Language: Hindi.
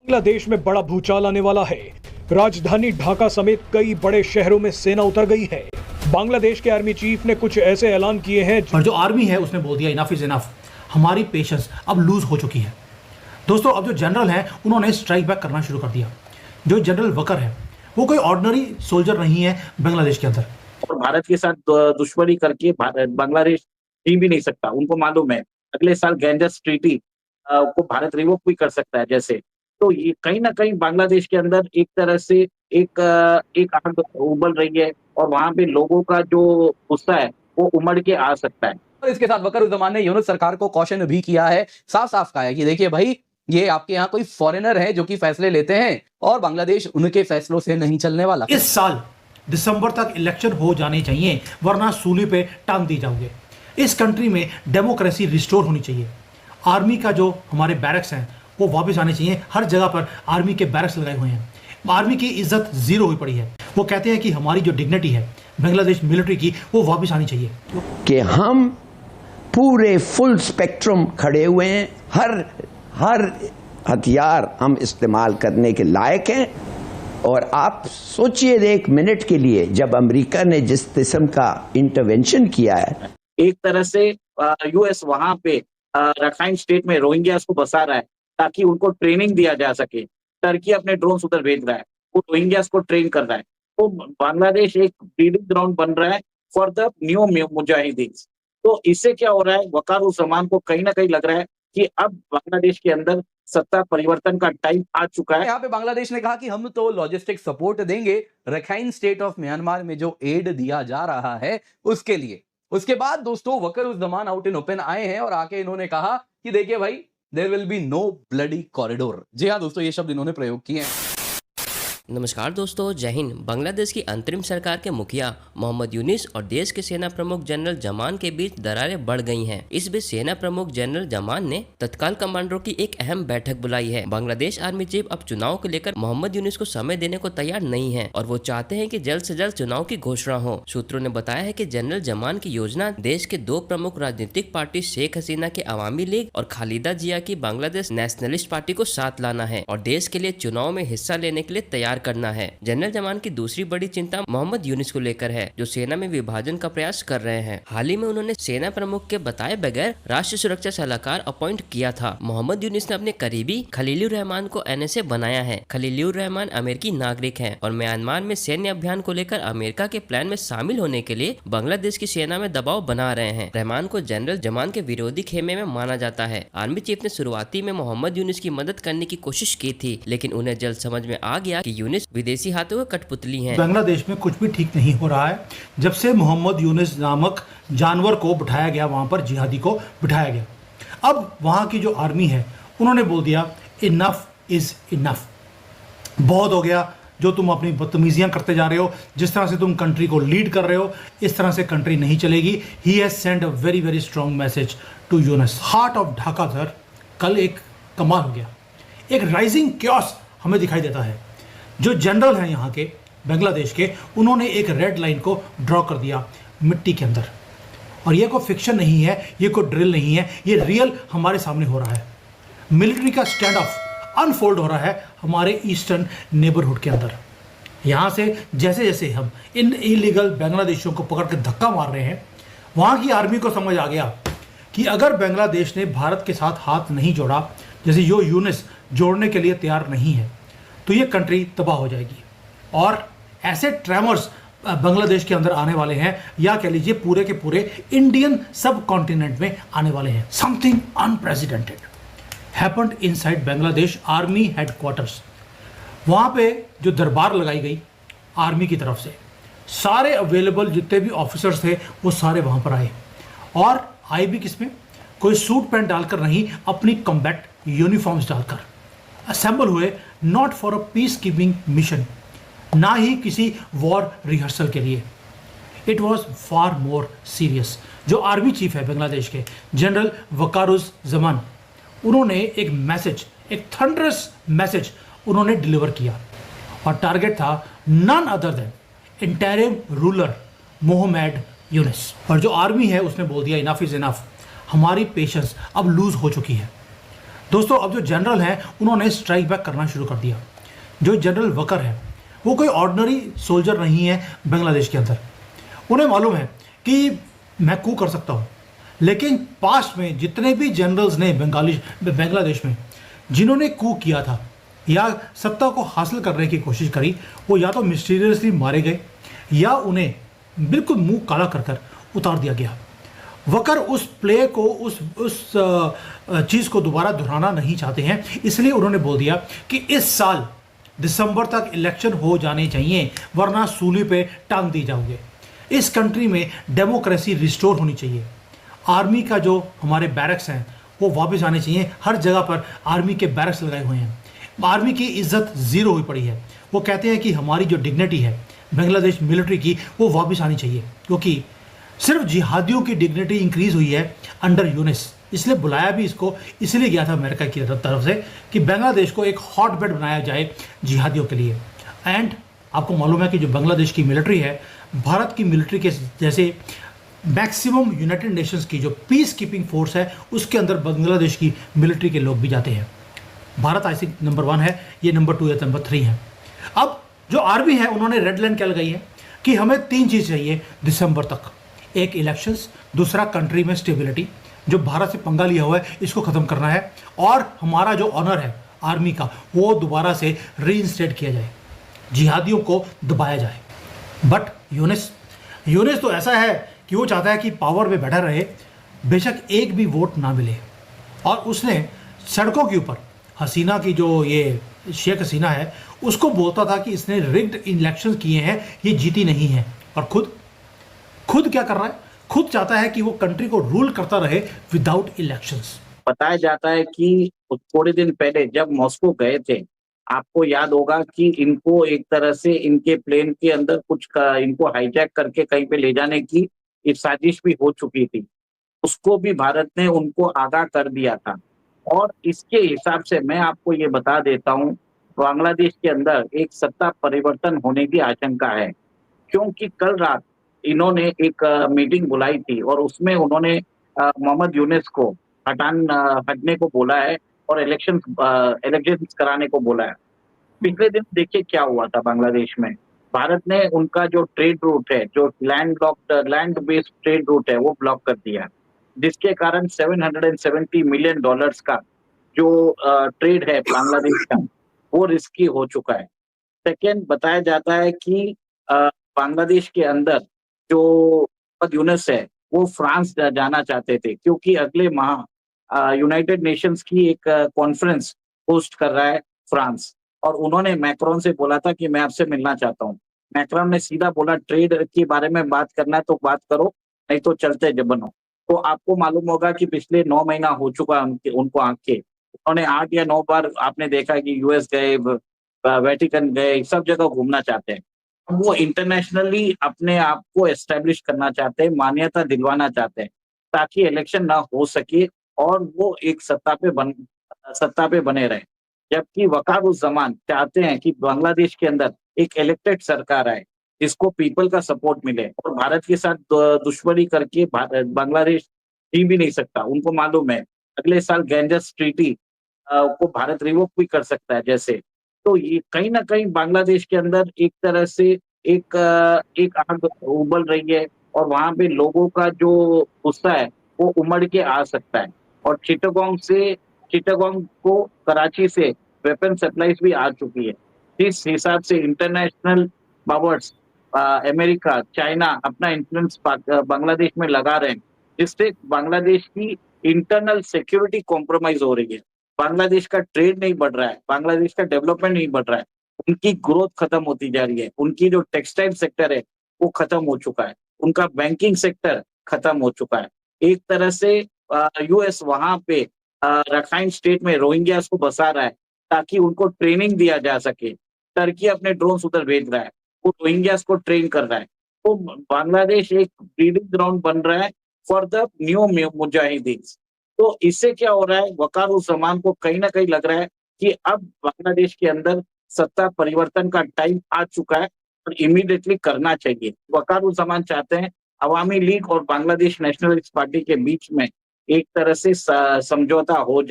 बांग्लादेश में बड़ा भूचाल आने वाला है। राजधानी ढाका समेत कई बड़े शहरों में सेना उतर गई है। बांग्लादेश के आर्मी चीफ ने कुछ ऐसे ऐलान किए हैं और जो आर्मी है उसने बोल दिया इनफ इज इनफ, हमारी पेशेंस अब लूज हो चुकी है। दोस्तों, अब जो जनरल हैं उन्होंने स्ट्राइक बैक करना शुरू कर दिया। जो जनरल वकर है वो कोई ऑर्डिनरी सोल्जर नहीं है बांग्लादेश के अंदर, और भारत के साथ दुश्मनी करके बांग्लादेश जी भी नहीं सकता। उनको मालूम है अगले साल गैंजस ट्रीटी को भारत रिवोक भी कर सकता है जैसे। तो ये कहीं ना कहीं बांग्लादेश के अंदर एक तरह से एक आग उबल रही है और वहां पे लोगों का जो गुस्सा है वो उमड़ के आ सकता है। और इसके साथ वकरुज़्ज़मान ने यूनुस सरकार को कॉशन भी किया है, साफ साफ कहा है कि देखिए भाई, ये आपके यहाँ कोई फॉरेनर है जो कि फैसले लेते हैं और बांग्लादेश उनके फैसलों से नहीं चलने वाला। इस साल दिसंबर तक इलेक्शन हो जाने चाहिए, वरना सूली पे टांग दी जाओगे। इस कंट्री में डेमोक्रेसी रिस्टोर होनी चाहिए। आर्मी का जो हमारे बैरक्स हैं वो वापस आने चाहिए। हर जगह पर आर्मी के बैरक्स लगाए हुए हैं। आर्मी की इज्जत जीरो हुई पड़ी है। वो कहते हैं कि हमारी जो डिग्निटी है बांग्लादेश मिलिट्री की वो वापस आनी चाहिए। कि हम पूरे फुल स्पेक्ट्रम खड़े हुए हैं, हर हथियार हम इस्तेमाल करने के लायक हैं। और आप सोचिए एक मिनट के लिए, जब अमेरिका ने जिस किस्म का इंटरवेंशन किया है, एक तरह से यूएस वहां पे रखाइन स्टेट में रोहिंग्यास को बसा रहा है ताकि उनको ट्रेनिंग दिया जा सके। टर्की अपने ड्रोन उधर भेज रहा है, वो रोहिंग्यास को ट्रेन कर रहा है। तो बांग्लादेश एक ब्रीडिंग ग्राउंड बन रहा है फॉर द न्यू मुजाहिदीन। तो इससे क्या हो रहा है, वकारुज़्ज़मान को कहीं ना कहीं लग रहा है कि अब बांग्लादेश के अंदर सत्ता परिवर्तन का टाइम आ चुका है। यहाँ पे बांग्लादेश ने कहा कि हम तो लॉजिस्टिक सपोर्ट देंगे रखाइन स्टेट ऑफ म्यांमार में जो एड दिया जा रहा है उसके लिए। उसके बाद दोस्तों वकरुज़्ज़मान आउट इन ओपन आए हैं और आके इन्होंने कहा कि देखिए भाई, there will be no bloody corridor. जी हाँ दोस्तों, ये शब्द इन्होंने प्रयोग किए हैं। नमस्कार दोस्तों, जय हिंद। बांग्लादेश की अंतरिम सरकार के मुखिया मोहम्मद यूनिस और देश के सेना प्रमुख जनरल जमान के बीच दरारें बढ़ गई हैं। इस बीच सेना प्रमुख जनरल जमान ने तत्काल कमांडरों की एक अहम बैठक बुलाई है। बांग्लादेश आर्मी चीफ अब चुनाव को लेकर मोहम्मद यूनिस को समय देने को तैयार नहीं है और वो चाहते हैं कि जल्द से जल्द चुनाव की घोषणा हो। सूत्रों ने बताया है कि जनरल जमान की योजना देश के दो प्रमुख राजनीतिक पार्टी शेख हसीना के अवामी लीग और खालिदा जिया की बांग्लादेश नेशनलिस्ट पार्टी को साथ लाना है और देश के लिए चुनाव में हिस्सा लेने के लिए तैयार करना है। जनरल जमान की दूसरी बड़ी चिंता मोहम्मद यूनिस को लेकर है, जो सेना में विभाजन का प्रयास कर रहे हैं। हाल ही में उन्होंने सेना प्रमुख के बताए बगैर राष्ट्रीय सुरक्षा सलाहकार अपॉइंट किया था। मोहम्मद यूनिस ने अपने करीबी खलीलुर रहमान को एनएसए बनाया है। खलीलुर रहमान अमेरिकी नागरिक हैं और म्यांमार में सैन्य अभियान को लेकर अमेरिका के प्लान में शामिल होने के लिए बांग्लादेश की सेना में दबाव बना रहे हैं। रहमान को जनरल जमान के विरोधी खेमे में माना जाता है। आर्मी चीफ ने शुरुआती में मोहम्मद यूनिस की मदद करने की कोशिश की थी, लेकिन उन्हें जल्द समझ में आ गया कि यूनिस विदेशी हाथों में कठपुतली हैं। बांग्लादेश में कुछ भी ठीक नहीं हो रहा है। जब से मोहम्मद यूनिस नामक जानवर को बिठाया गया, वहां पर जिहादी को बिठाया गया, अब वहां की जो आर्मी है उन्होंने बोल दिया इनफ इज इनफ, बहुत हो गया। जो तुम अपनी बदतमीजियां करते जा रहे हो, जिस तरह से तुम कंट्री को लीड कर रहे हो, इस तरह से कंट्री नहीं चलेगी। He has sent a very very strong message to Yunus. Heart of Dhaka sir, कल एक कमाल हो गया, एक राइजिंग क्योस हमें दिखाई देता है। जो जनरल हैं यहाँ के बांग्लादेश के, उन्होंने एक रेड लाइन को ड्रॉ कर दिया मिट्टी के अंदर। और ये कोई फिक्शन नहीं है, ये कोई ड्रिल नहीं है, ये रियल हमारे सामने हो रहा है। मिलिट्री का स्टैंड ऑफ अनफोल्ड हो रहा है हमारे ईस्टर्न नेबरहुड के अंदर। यहाँ से जैसे जैसे हम इन इलीगल बांग्लादेशियों को पकड़ के धक्का मार रहे हैं, वहाँ की आर्मी को समझ आ गया कि अगर बांग्लादेश ने भारत के साथ हाथ नहीं जोड़ा, जैसे यो यूनिस जोड़ने के लिए तैयार नहीं है, तो ये कंट्री तबाह हो जाएगी। और ऐसे ट्रेमर्स बांग्लादेश के अंदर आने वाले हैं, या कह लीजिए पूरे के पूरे इंडियन सब कॉन्टिनेंट में आने वाले हैं। Something unprecedented happened inside Bangladesh army headquarters. वहाँ पे जो दरबार लगाई गई आर्मी की तरफ से, सारे अवेलेबल जितने भी ऑफिसर्स थे वो सारे वहाँ पर आए। और आए भी किसमें? कोई सूट पैंट डालकर नहीं, अपनी कॉम्बैट यूनिफॉर्म्स डालकर असेंबल हुए, not for a peace keeping mission, ना ही किसी वॉर रिहर्सल के लिए। It was far more serious. जो आर्मी चीफ है बांग्लादेश के, जनरल वकारुज़्ज़मान, उन्होंने एक मैसेज, एक थंडरस मैसेज उन्होंने डिलीवर किया और टारगेट था none other than interim ruler Mohammad Yunus. और जो आर्मी है उसने बोल दिया इनफ इज इनफ, हमारी पेशेंस अब लूज हो चुकी है। दोस्तों अब जो जनरल हैं उन्होंने स्ट्राइक बैक करना शुरू कर दिया। जो जनरल वकर है वो कोई ऑर्डिनरी सोल्जर नहीं है बांग्लादेश के अंदर। उन्हें मालूम है कि मैं कू कर सकता हूँ, लेकिन पास्ट में जितने भी जनरल्स ने बांग्लादेश में जिन्होंने कू किया था या सत्ता को हासिल करने की कोशिश करी, वो या तो मिस्टीरियसली मारे गए या उन्हें बिल्कुल मुंह काला कर कर उतार दिया गया। वकर उस प्ले को उस चीज़ को दोबारा दोहराना नहीं चाहते हैं, इसलिए उन्होंने बोल दिया कि इस साल दिसंबर तक इलेक्शन हो जाने चाहिए, वरना सूली पे टांग दी जाओगे। इस कंट्री में डेमोक्रेसी रिस्टोर होनी चाहिए। आर्मी का जो हमारे बैरक्स हैं वो वापस आने चाहिए। हर जगह पर आर्मी के बैरक्स लगाए हुए हैं। आर्मी की इज्जत ज़ीरो हुई पड़ी है। वो कहते हैं कि हमारी जो डिग्निटी है बांग्लादेश मिलिट्री की वो वापस आनी चाहिए, क्योंकि सिर्फ जिहादियों की डिग्निटी इंक्रीज हुई है अंडर यूनिस। इसलिए बुलाया भी इसको इसलिए गया था अमेरिका की तरफ से कि बांग्लादेश को एक हॉट बेड बनाया जाए जिहादियों के लिए। एंड आपको मालूम है कि जो बांग्लादेश की मिलिट्री है भारत की मिलिट्री के जैसे मैक्सिमम यूनाइटेड नेशंस की जो पीस कीपिंग फोर्स है उसके अंदर बांग्लादेश की मिलिट्री के लोग भी जाते हैं। भारत आई थिंक नंबर 1 है, ये नंबर 2 या नंबर 3 है। अब जो आर्मी है उन्होंने रेड लाइन क्या लगाई है कि हमें 3 चीज़ चाहिए दिसंबर तक। एक इलेक्शंस, दूसरा कंट्री में स्टेबिलिटी, जो भारत से पंगा लिया हुआ है इसको ख़त्म करना है, और हमारा जो ऑनर है आर्मी का वो दोबारा से रीइंस्टेट किया जाए, जिहादियों को दबाया जाए। बट यूनिस तो ऐसा है कि वो चाहता है कि पावर में बैठा रहे, बेशक एक भी वोट ना मिले। और उसने सड़कों के ऊपर हसीना की जो ये शेख हसीना है उसको बोलता था कि इसने रिग्ड इलेक्शन किए हैं, ये जीती नहीं है। और खुद क्या कर रहा है, खुद चाहता है कि वो कंट्री को रूल करता रहे विदाउट इलेक्शंस। बताया जाता है कि थोड़े दिन पहले जब मॉस्को गए थे, आपको याद होगा कि इनको एक तरह से इनके प्लेन के अंदर इनको हाईजैक करके कहीं पे ले जाने की एक साजिश भी हो चुकी थी। उसको भी भारत ने उनको आगाह कर दिया था। और इसके हिसाब से मैं आपको ये बता देता हूँ, बांग्लादेश के अंदर एक सत्ता परिवर्तन होने की आशंका है, क्योंकि कल रात इन्होंने एक मीटिंग बुलाई थी और उसमें उन्होंने मोहम्मद यूनिस को हटने को बोला है और इलेक्शन कराने को बोला है। पिछले दिन देखिए क्या हुआ था बांग्लादेश में। भारत ने उनका जो ट्रेड रूट है, जो लैंड बेस्ड ट्रेड रूट है, वो ब्लॉक कर दिया, जिसके कारण $770 मिलियन का जो ट्रेड है बांग्लादेश का वो रिस्की हो चुका है। सेकेंड, बताया जाता है कि बांग्लादेश के अंदर जो यूनिस है वो फ्रांस जाना चाहते थे, क्योंकि अगले माह यूनाइटेड नेशंस की एक कॉन्फ्रेंस होस्ट कर रहा है फ्रांस, और उन्होंने मैक्रोन से बोला था कि मैं आपसे मिलना चाहता हूँ। मैक्रोन ने सीधा बोला ट्रेड के बारे में बात करना है तो बात करो, नहीं तो चलते बनो। तो आपको मालूम होगा कि पिछले 9 महीना हो चुका उनको आके उन्होंने 8 या 9 बार आपने देखा कि यूएस गए, वेटिकन गए, सब जगह घूमना चाहते हैं। वो इंटरनेशनली अपने आप को एस्टेब्लिश करना चाहते हैं, मान्यता दिलवाना चाहते हैं, ताकि इलेक्शन ना हो सके और वो एक सत्ता पे बने रहे। जबकि वकारुज़्ज़मान चाहते हैं कि बांग्लादेश के अंदर एक इलेक्टेड सरकार आए जिसको पीपल का सपोर्ट मिले, और भारत के साथ दुश्मनी करके बांग्लादेश जी भी नहीं सकता। उनको मालूम है अगले साल गैंजस ट्रीटी को भारत रिवोक भी कर सकता है जैसे। तो ये कहीं ना कहीं बांग्लादेश के अंदर एक तरह से एक आग उबल रही है, और वहां पे लोगों का जो गुस्सा है वो उमड़ के आ सकता है। और चिटागोंग को कराची से वेपन सप्लाईज भी आ चुकी है। इस हिसाब से इंटरनेशनल पावर्स अमेरिका, चाइना अपना इन्फ्लुएंस बांग्लादेश में लगा रहे हैं, जिससे बांग्लादेश की इंटरनल सिक्योरिटी कॉम्प्रोमाइज हो रही है। बांग्लादेश का ट्रेड नहीं बढ़ रहा है, बांग्लादेश का डेवलपमेंट नहीं बढ़ रहा है, उनकी ग्रोथ खत्म होती जा रही है। उनकी जो टेक्सटाइल सेक्टर है वो खत्म हो चुका है, उनका बैंकिंग सेक्टर खत्म हो चुका है। एक तरह से यूएस वहां पे रखाइन स्टेट में रोहिंग्यास को बसा रहा है ताकि उनको ट्रेनिंग दिया जा सके। टर्की अपने ड्रोन उधर भेज रहा है, वो रोहिंग्यास को ट्रेन कर रहा है। तो बांग्लादेश एक ब्रीडिंग ग्राउंड बन रहा है फॉर द न्यू मुजाहिदीन। तो इससे क्या हो रहा है, वकारुज़्ज़मान को कहीं ना कहीं लग रहा है कि अब बांग्लादेश के अंदर सत्ता परिवर्तन का टाइम आ चुका है और इमीडिएटली करना चाहिए। वकारुज़्ज़मान चाहते हैं अवामी लीग और बांग्लादेश नेशनलिस्ट पार्टी के बीच में एक तरह से समझौता हो जाए।